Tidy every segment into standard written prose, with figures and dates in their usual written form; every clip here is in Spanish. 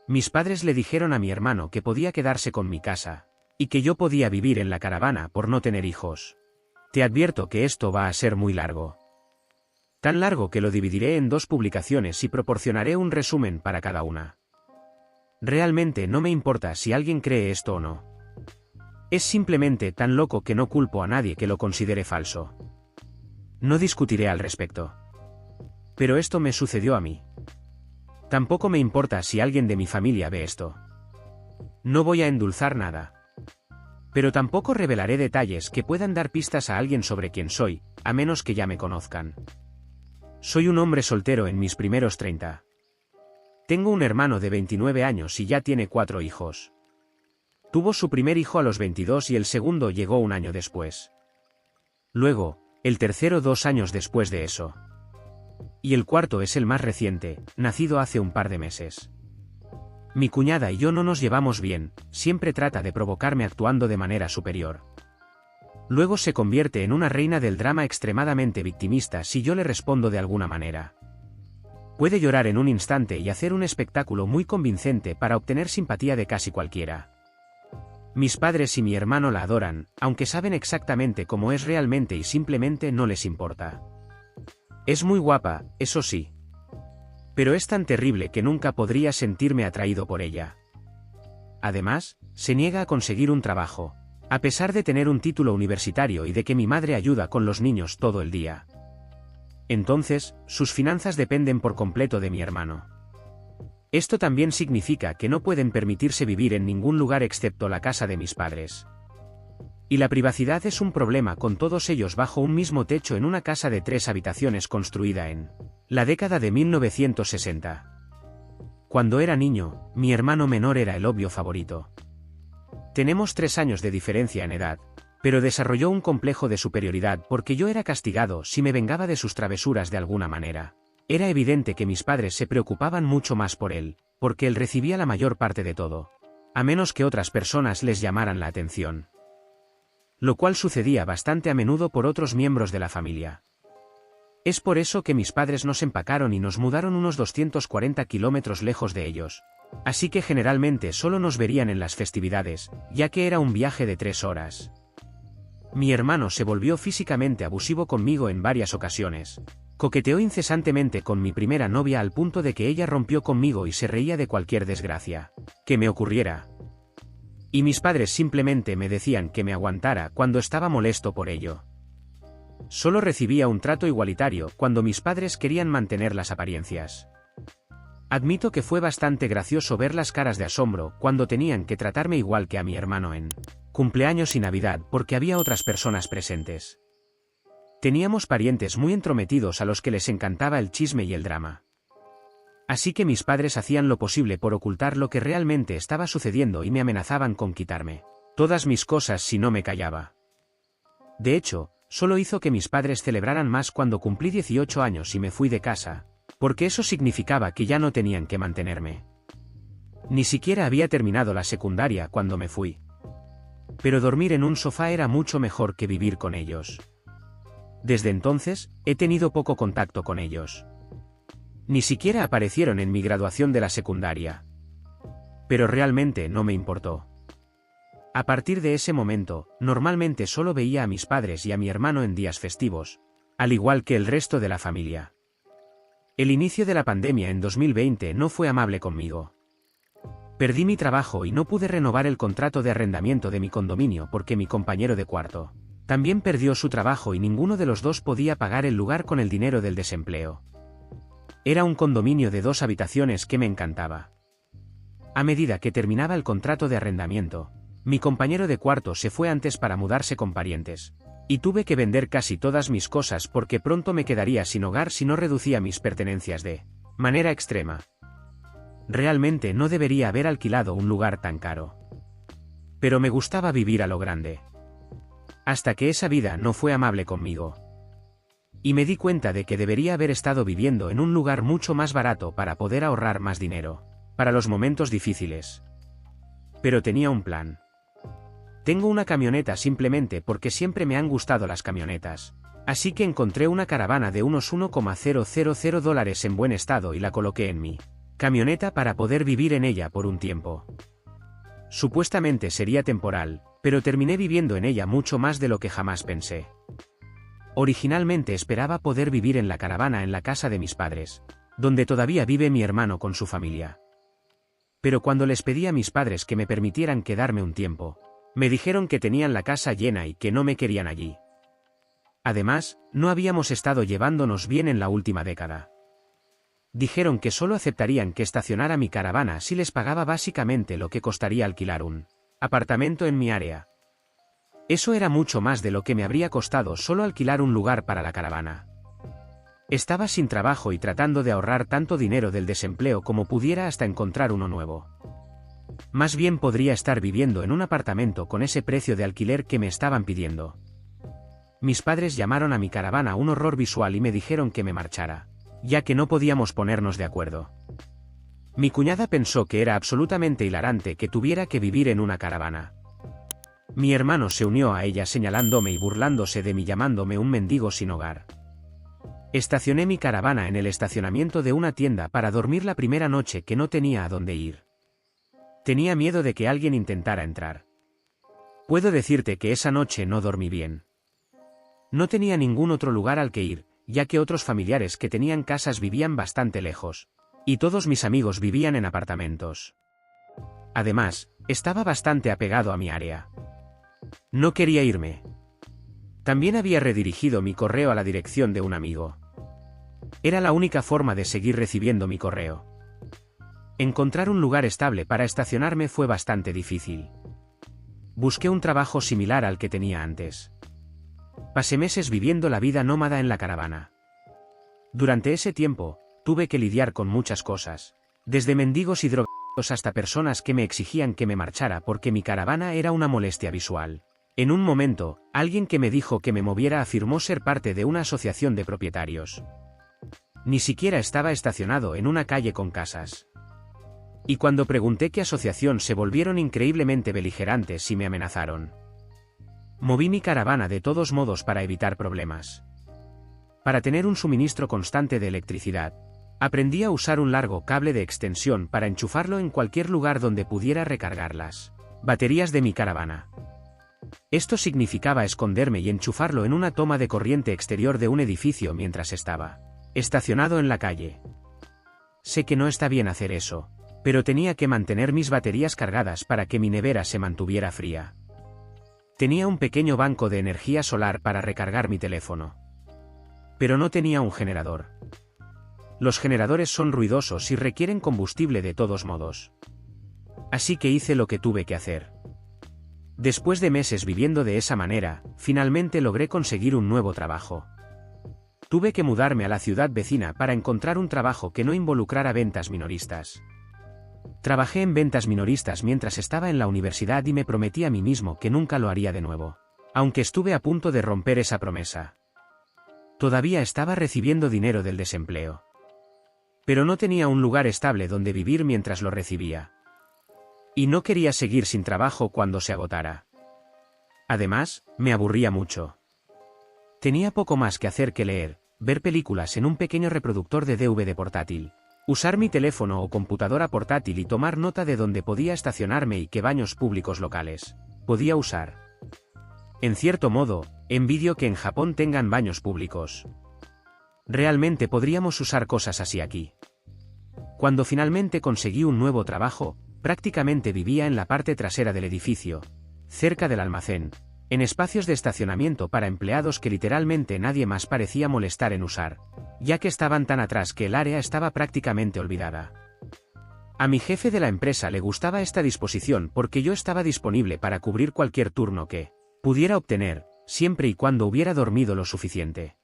Mis padres le dijeron a mi hermano que podía quedarse con mi casa, y que yo podía vivir en la caravana por no tener hijos. Te advierto que esto va a ser muy largo. Tan largo que lo dividiré en 2 publicaciones y proporcionaré un resumen para cada una. Realmente no me importa si alguien cree esto o no. Es simplemente tan loco que no culpo a nadie que lo considere falso. No discutiré al respecto. Pero esto me sucedió a mí. Tampoco me importa si alguien de mi familia ve esto. No voy a endulzar nada. Pero tampoco revelaré detalles que puedan dar pistas a alguien sobre quién soy, a menos que ya me conozcan. Soy un hombre soltero en mis primeros 30. Tengo un hermano de 29 años y ya tiene 4 hijos. Tuvo su primer hijo a los 22 y el segundo llegó un año después. Luego, el tercero 2 años después de eso. Y el cuarto es el más reciente, nacido hace un par de meses. Mi cuñada y yo no nos llevamos bien, siempre trata de provocarme actuando de manera superior. Luego se convierte en una reina del drama extremadamente victimista si yo le respondo de alguna manera. Puede llorar en un instante y hacer un espectáculo muy convincente para obtener simpatía de casi cualquiera. Mis padres y mi hermano la adoran, aunque saben exactamente cómo es realmente y simplemente no les importa. Es muy guapa, eso sí. Pero es tan terrible que nunca podría sentirme atraído por ella. Además, se niega a conseguir un trabajo, a pesar de tener un título universitario y de que mi madre ayuda con los niños todo el día. Entonces, sus finanzas dependen por completo de mi hermano. Esto también significa que no pueden permitirse vivir en ningún lugar excepto la casa de mis padres. Y la privacidad es un problema con todos ellos bajo un mismo techo en una casa de 3 habitaciones construida en la década de 1960. Cuando era niño, mi hermano menor era el obvio favorito. Tenemos 3 años de diferencia en edad, pero desarrolló un complejo de superioridad porque yo era castigado si me vengaba de sus travesuras de alguna manera. Era evidente que mis padres se preocupaban mucho más por él, porque él recibía la mayor parte de todo, a menos que otras personas les llamaran la atención. Lo cual sucedía bastante a menudo por otros miembros de la familia. Es por eso que mis padres nos empacaron y nos mudaron unos 240 kilómetros lejos de ellos. Así que generalmente solo nos verían en las festividades, ya que era un viaje de 3 horas. Mi hermano se volvió físicamente abusivo conmigo en varias ocasiones. Coqueteó incesantemente con mi primera novia al punto de que ella rompió conmigo y se reía de cualquier desgracia que me ocurriera. Y mis padres simplemente me decían que me aguantara cuando estaba molesto por ello. Solo recibía un trato igualitario cuando mis padres querían mantener las apariencias. Admito que fue bastante gracioso ver las caras de asombro cuando tenían que tratarme igual que a mi hermano en cumpleaños y Navidad porque había otras personas presentes. Teníamos parientes muy entrometidos a los que les encantaba el chisme y el drama. Así que mis padres hacían lo posible por ocultar lo que realmente estaba sucediendo y me amenazaban con quitarme todas mis cosas si no me callaba. De hecho, solo hizo que mis padres celebraran más cuando cumplí 18 años y me fui de casa, porque eso significaba que ya no tenían que mantenerme. Ni siquiera había terminado la secundaria cuando me fui. Pero dormir en un sofá era mucho mejor que vivir con ellos. Desde entonces, he tenido poco contacto con ellos. Ni siquiera aparecieron en mi graduación de la secundaria. Pero realmente no me importó. A partir de ese momento, normalmente solo veía a mis padres y a mi hermano en días festivos, al igual que el resto de la familia. El inicio de la pandemia en 2020 no fue amable conmigo. Perdí mi trabajo y no pude renovar el contrato de arrendamiento de mi condominio porque mi compañero de cuarto también perdió su trabajo y ninguno de los dos podía pagar el lugar con el dinero del desempleo. Era un condominio de 2 habitaciones que me encantaba. A medida que terminaba el contrato de arrendamiento, mi compañero de cuarto se fue antes para mudarse con parientes, y tuve que vender casi todas mis cosas porque pronto me quedaría sin hogar si no reducía mis pertenencias de manera extrema. Realmente no debería haber alquilado un lugar tan caro. Pero me gustaba vivir a lo grande. Hasta que esa vida no fue amable conmigo. Y me di cuenta de que debería haber estado viviendo en un lugar mucho más barato para poder ahorrar más dinero, para los momentos difíciles. Pero tenía un plan. Tengo una camioneta simplemente porque siempre me han gustado las camionetas, así que encontré una caravana de unos $1,000 en buen estado y la coloqué en mi camioneta para poder vivir en ella por un tiempo. Supuestamente sería temporal, pero terminé viviendo en ella mucho más de lo que jamás pensé. Originalmente esperaba poder vivir en la caravana en la casa de mis padres, donde todavía vive mi hermano con su familia. Pero cuando les pedí a mis padres que me permitieran quedarme un tiempo, me dijeron que tenían la casa llena y que no me querían allí. Además, no habíamos estado llevándonos bien en la última década. Dijeron que solo aceptarían que estacionara mi caravana si les pagaba básicamente lo que costaría alquilar un apartamento en mi área. Eso era mucho más de lo que me habría costado solo alquilar un lugar para la caravana. Estaba sin trabajo y tratando de ahorrar tanto dinero del desempleo como pudiera hasta encontrar uno nuevo. Más bien podría estar viviendo en un apartamento con ese precio de alquiler que me estaban pidiendo. Mis padres llamaron a mi caravana un horror visual y me dijeron que me marchara, ya que no podíamos ponernos de acuerdo. Mi cuñada pensó que era absolutamente hilarante que tuviera que vivir en una caravana. Mi hermano se unió a ella señalándome y burlándose de mí llamándome un mendigo sin hogar. Estacioné mi caravana en el estacionamiento de una tienda para dormir la primera noche que no tenía a dónde ir. Tenía miedo de que alguien intentara entrar. Puedo decirte que esa noche no dormí bien. No tenía ningún otro lugar al que ir, ya que otros familiares que tenían casas vivían bastante lejos, y todos mis amigos vivían en apartamentos. Además, estaba bastante apegado a mi área. No quería irme. También había redirigido mi correo a la dirección de un amigo. Era la única forma de seguir recibiendo mi correo. Encontrar un lugar estable para estacionarme fue bastante difícil. Busqué un trabajo similar al que tenía antes. Pasé meses viviendo la vida nómada en la caravana. Durante ese tiempo, tuve que lidiar con muchas cosas, desde mendigos y drogadictos hasta personas que me exigían que me marchara porque mi caravana era una molestia visual. En un momento, alguien que me dijo que me moviera afirmó ser parte de una asociación de propietarios. Ni siquiera estaba estacionado en una calle con casas. Y cuando pregunté qué asociación se volvieron increíblemente beligerantes y me amenazaron. Moví mi caravana de todos modos para evitar problemas. Para tener un suministro constante de electricidad, aprendí a usar un largo cable de extensión para enchufarlo en cualquier lugar donde pudiera recargar las baterías de mi caravana. Esto significaba esconderme y enchufarlo en una toma de corriente exterior de un edificio mientras estaba estacionado en la calle. Sé que no está bien hacer eso, pero tenía que mantener mis baterías cargadas para que mi nevera se mantuviera fría. Tenía un pequeño banco de energía solar para recargar mi teléfono. Pero no tenía un generador. Los generadores son ruidosos y requieren combustible de todos modos. Así que hice lo que tuve que hacer. Después de meses viviendo de esa manera, finalmente logré conseguir un nuevo trabajo. Tuve que mudarme a la ciudad vecina para encontrar un trabajo que no involucrara ventas minoristas. Trabajé en ventas minoristas mientras estaba en la universidad y me prometí a mí mismo que nunca lo haría de nuevo, aunque estuve a punto de romper esa promesa. Todavía estaba recibiendo dinero del desempleo. Pero no tenía un lugar estable donde vivir mientras lo recibía. Y no quería seguir sin trabajo cuando se agotara. Además, me aburría mucho. Tenía poco más que hacer que leer, ver películas en un pequeño reproductor de DVD portátil, usar mi teléfono o computadora portátil y tomar nota de dónde podía estacionarme y qué baños públicos locales podía usar. En cierto modo, envidio que en Japón tengan baños públicos. Realmente podríamos usar cosas así aquí. Cuando finalmente conseguí un nuevo trabajo, prácticamente vivía en la parte trasera del edificio, cerca del almacén, en espacios de estacionamiento para empleados que literalmente nadie más parecía molestar en usar, ya que estaban tan atrás que el área estaba prácticamente olvidada. A mi jefe de la empresa le gustaba esta disposición porque yo estaba disponible para cubrir cualquier turno que pudiera obtener, siempre y cuando hubiera dormido lo suficiente.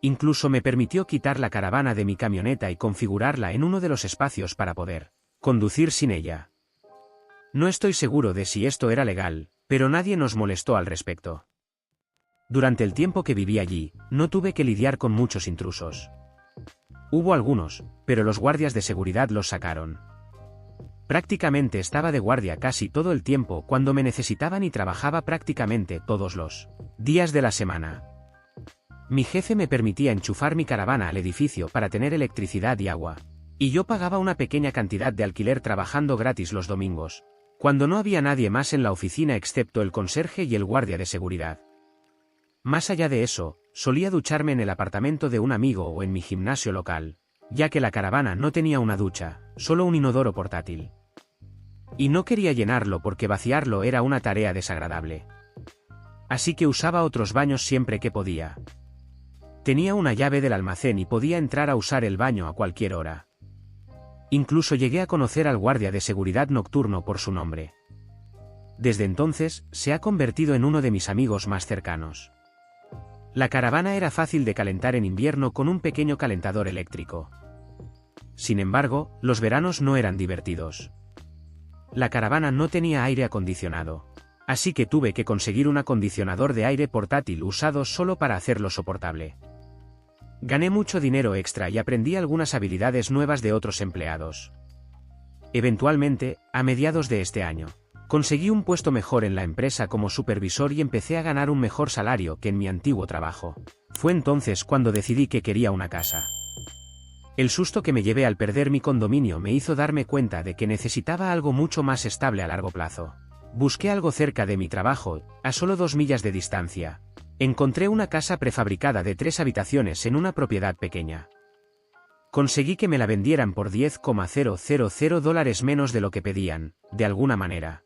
Incluso me permitió quitar la caravana de mi camioneta y configurarla en uno de los espacios para poder conducir sin ella. No estoy seguro de si esto era legal, pero nadie nos molestó al respecto. Durante el tiempo que viví allí, no tuve que lidiar con muchos intrusos. Hubo algunos, pero los guardias de seguridad los sacaron. Prácticamente estaba de guardia casi todo el tiempo cuando me necesitaban y trabajaba prácticamente todos los días de la semana. Mi jefe me permitía enchufar mi caravana al edificio para tener electricidad y agua, Y yo pagaba una pequeña cantidad de alquiler trabajando gratis los domingos, cuando no había nadie más en la oficina excepto el conserje y el guardia de seguridad. Más allá de eso, solía ducharme en el apartamento de un amigo o en mi gimnasio local, ya que la caravana no tenía una ducha, solo un inodoro portátil. Y no quería llenarlo porque vaciarlo era una tarea desagradable. Así que usaba otros baños siempre que podía. Tenía una llave del almacén y podía entrar a usar el baño a cualquier hora. Incluso llegué a conocer al guardia de seguridad nocturno por su nombre. Desde entonces, se ha convertido en uno de mis amigos más cercanos. La caravana era fácil de calentar en invierno con un pequeño calentador eléctrico. Sin embargo, los veranos no eran divertidos. La caravana no tenía aire acondicionado, así que tuve que conseguir un acondicionador de aire portátil usado solo para hacerlo soportable. Gané mucho dinero extra y aprendí algunas habilidades nuevas de otros empleados. Eventualmente, a mediados de este año, conseguí un puesto mejor en la empresa como supervisor y empecé a ganar un mejor salario que en mi antiguo trabajo. Fue entonces cuando decidí que quería una casa. El susto que me llevé al perder mi condominio me hizo darme cuenta de que necesitaba algo mucho más estable a largo plazo. Busqué algo cerca de mi trabajo, a solo 2 millas de distancia. Encontré una casa prefabricada de 3 habitaciones en una propiedad pequeña. Conseguí que me la vendieran por $10,000 menos de lo que pedían, de alguna manera.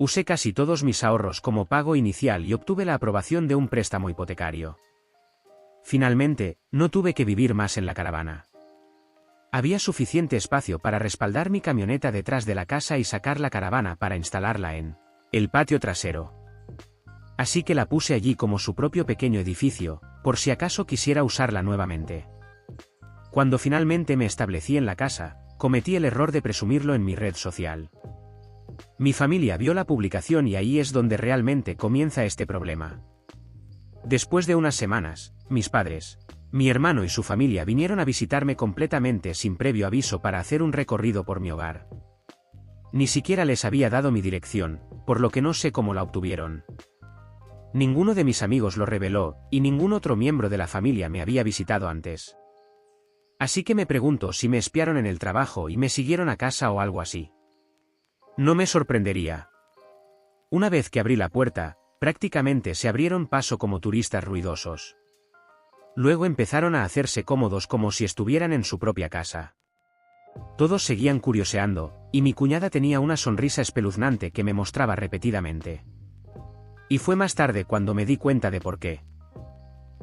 Usé casi todos mis ahorros como pago inicial y obtuve la aprobación de un préstamo hipotecario. Finalmente, no tuve que vivir más en la caravana. Había suficiente espacio para respaldar mi camioneta detrás de la casa y sacar la caravana para instalarla en el patio trasero. Así que la puse allí como su propio pequeño edificio, por si acaso quisiera usarla nuevamente. Cuando finalmente me establecí en la casa, cometí el error de presumirlo en mi red social. Mi familia vio la publicación y ahí es donde realmente comienza este problema. Después de unas semanas, mis padres, mi hermano y su familia vinieron a visitarme completamente sin previo aviso para hacer un recorrido por mi hogar. Ni siquiera les había dado mi dirección, por lo que no sé cómo la obtuvieron. Ninguno de mis amigos lo reveló, y ningún otro miembro de la familia me había visitado antes. Así que me pregunto si me espiaron en el trabajo y me siguieron a casa o algo así. No me sorprendería. Una vez que abrí la puerta, prácticamente se abrieron paso como turistas ruidosos. Luego empezaron a hacerse cómodos como si estuvieran en su propia casa. Todos seguían curioseando, y mi cuñada tenía una sonrisa espeluznante que me mostraba repetidamente. Y fue más tarde cuando me di cuenta de por qué.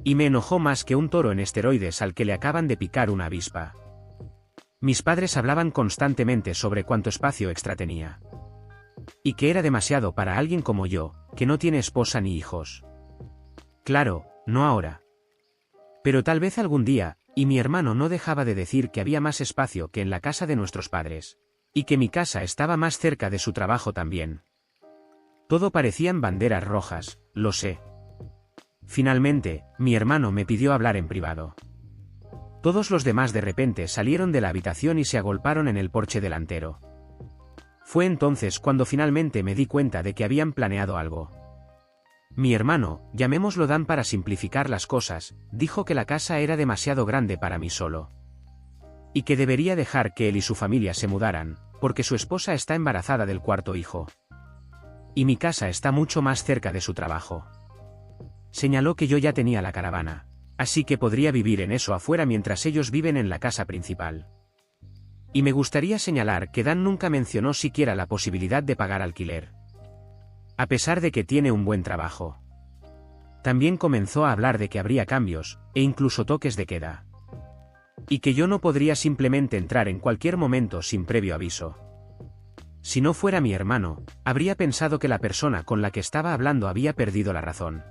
Y me enojó más que un toro en esteroides al que le acaban de picar una avispa. Mis padres hablaban constantemente sobre cuánto espacio extra tenía. Y que era demasiado para alguien como yo, que no tiene esposa ni hijos. Claro, no ahora. Pero tal vez algún día, y mi hermano no dejaba de decir que había más espacio que en la casa de nuestros padres. Y que mi casa estaba más cerca de su trabajo también. Todo parecían banderas rojas, lo sé. Finalmente, mi hermano me pidió hablar en privado. Todos los demás de repente salieron de la habitación y se agolparon en el porche delantero. Fue entonces cuando finalmente me di cuenta de que habían planeado algo. Mi hermano, llamémoslo Dan para simplificar las cosas, dijo que la casa era demasiado grande para mí solo. Y que debería dejar que él y su familia se mudaran, porque su esposa está embarazada del 4º hijo. Y mi casa está mucho más cerca de su trabajo. Señaló que yo ya tenía la caravana, así que podría vivir en eso afuera mientras ellos viven en la casa principal. Y me gustaría señalar que Dan nunca mencionó siquiera la posibilidad de pagar alquiler. A pesar de que tiene un buen trabajo. También comenzó a hablar de que habría cambios, e incluso toques de queda. Y que yo no podría simplemente entrar en cualquier momento sin previo aviso. Si no fuera mi hermano, habría pensado que la persona con la que estaba hablando había perdido la razón.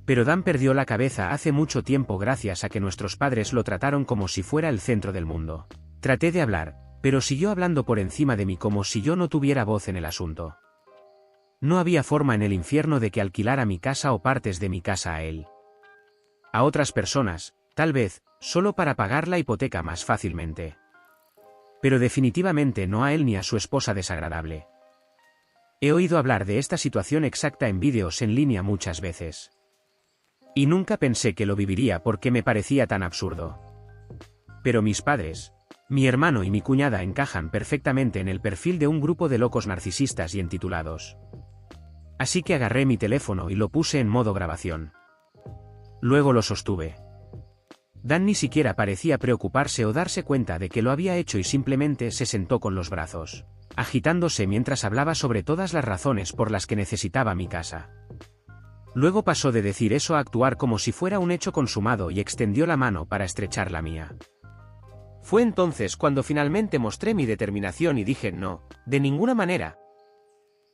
Pero Dan perdió la cabeza hace mucho tiempo gracias a que nuestros padres lo trataron como si fuera el centro del mundo. Traté de hablar, pero siguió hablando por encima de mí como si yo no tuviera voz en el asunto. No había forma en el infierno de que alquilara mi casa o partes de mi casa a él. A otras personas, tal vez, solo para pagar la hipoteca más fácilmente. Pero definitivamente no a él ni a su esposa desagradable. He oído hablar de esta situación exacta en vídeos en línea muchas veces. Y nunca pensé que lo viviría porque me parecía tan absurdo. Pero mis padres, Mi hermano y mi cuñada encajan perfectamente en el perfil de un grupo de locos narcisistas y entitulados. Así que agarré mi teléfono y lo puse en modo grabación. Luego lo sostuve. Dan ni siquiera parecía preocuparse o darse cuenta de que lo había hecho y simplemente se sentó con los brazos, agitándose mientras hablaba sobre todas las razones por las que necesitaba mi casa. Luego pasó de decir eso a actuar como si fuera un hecho consumado y extendió la mano para estrechar la mía. Fue entonces cuando finalmente mostré mi determinación y dije no, de ninguna manera.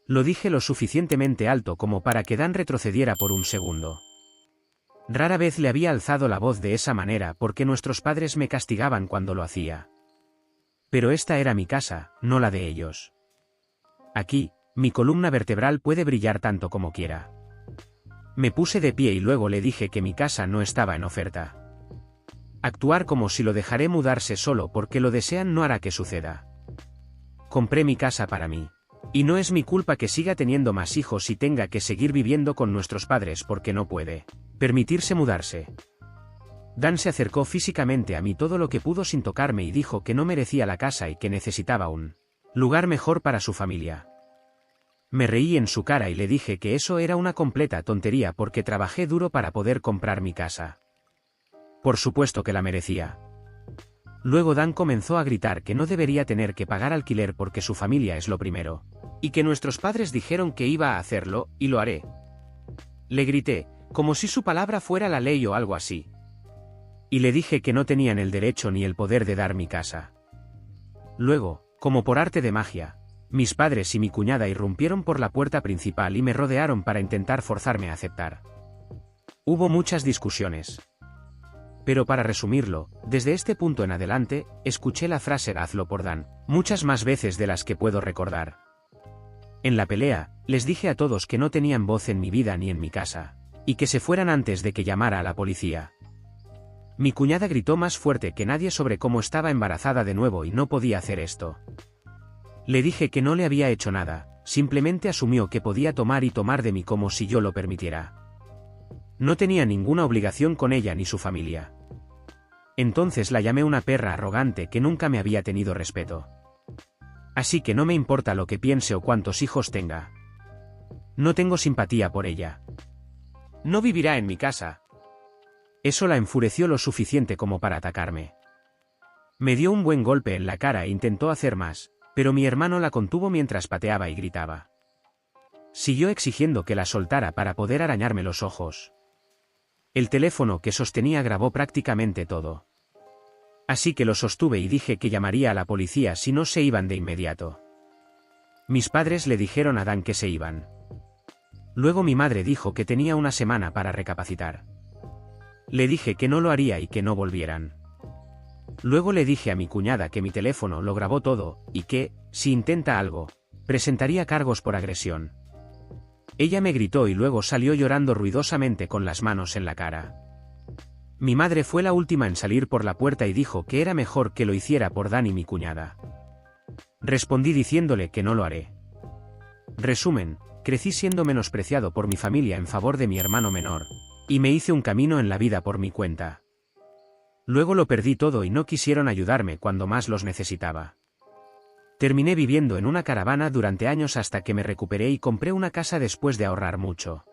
Lo dije lo suficientemente alto como para que Dan retrocediera por un segundo. Rara vez le había alzado la voz de esa manera porque nuestros padres me castigaban cuando lo hacía. Pero esta era mi casa, no la de ellos. Aquí, mi columna vertebral puede brillar tanto como quiera. Me puse de pie y luego le dije que mi casa no estaba en oferta. Actuar como si lo dejaré mudarse solo porque lo desean no hará que suceda. Compré mi casa para mí. Y no es mi culpa que siga teniendo más hijos y tenga que seguir viviendo con nuestros padres porque no puede permitirse mudarse. Dan se acercó físicamente a mí todo lo que pudo sin tocarme y dijo que no merecía la casa y que necesitaba un lugar mejor para su familia. Me reí en su cara y le dije que eso era una completa tontería porque trabajé duro para poder comprar mi casa. Por supuesto que la merecía. Luego Dan comenzó a gritar que no debería tener que pagar alquiler porque su familia es lo primero. Y que nuestros padres dijeron que iba a hacerlo, y lo haré. Le grité, como si su palabra fuera la ley o algo así. Y le dije que no tenían el derecho ni el poder de dar mi casa. Luego, como por arte de magia, mis padres y mi cuñada irrumpieron por la puerta principal y me rodearon para intentar forzarme a aceptar. Hubo muchas discusiones. Pero para resumirlo, desde este punto en adelante, escuché la frase hazlo por Dan, muchas más veces de las que puedo recordar. En la pelea, les dije a todos que no tenían voz en mi vida ni en mi casa, y que se fueran antes de que llamara a la policía. Mi cuñada gritó más fuerte que nadie sobre cómo estaba embarazada de nuevo y no podía hacer esto. Le dije que no le había hecho nada, simplemente asumió que podía tomar y tomar de mí como si yo lo permitiera. No tenía ninguna obligación con ella ni su familia. Entonces la llamé una perra arrogante que nunca me había tenido respeto. Así que no me importa lo que piense o cuántos hijos tenga. No tengo simpatía por ella. No vivirá en mi casa. Eso la enfureció lo suficiente como para atacarme. Me dio un buen golpe en la cara e intentó hacer más, pero mi hermano la contuvo mientras pateaba y gritaba. Siguió exigiendo que la soltara para poder arañarme los ojos. El teléfono que sostenía grabó prácticamente todo. Así que lo sostuve y dije que llamaría a la policía si no se iban de inmediato. Mis padres le dijeron a Dan que se iban. Luego mi madre dijo que tenía una semana para recapacitar. Le dije que no lo haría y que no volvieran. Luego le dije a mi cuñada que mi teléfono lo grabó todo, y que, si intenta algo, presentaría cargos por agresión. Ella me gritó y luego salió llorando ruidosamente con las manos en la cara. Mi madre fue la última en salir por la puerta y dijo que era mejor que lo hiciera por Dan y mi cuñada. Respondí diciéndole que no lo haré. Resumen, crecí siendo menospreciado por mi familia en favor de mi hermano menor, y me hice un camino en la vida por mi cuenta. Luego lo perdí todo y no quisieron ayudarme cuando más los necesitaba. Terminé viviendo en una caravana durante años hasta que me recuperé y compré una casa después de ahorrar mucho.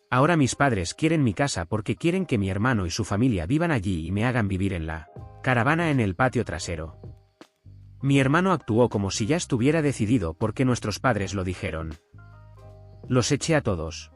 Ahora mis padres quieren mi casa porque quieren que mi hermano y su familia vivan allí y me hagan vivir en la caravana en el patio trasero. Mi hermano actuó como si ya estuviera decidido porque nuestros padres lo dijeron. Los eché a todos.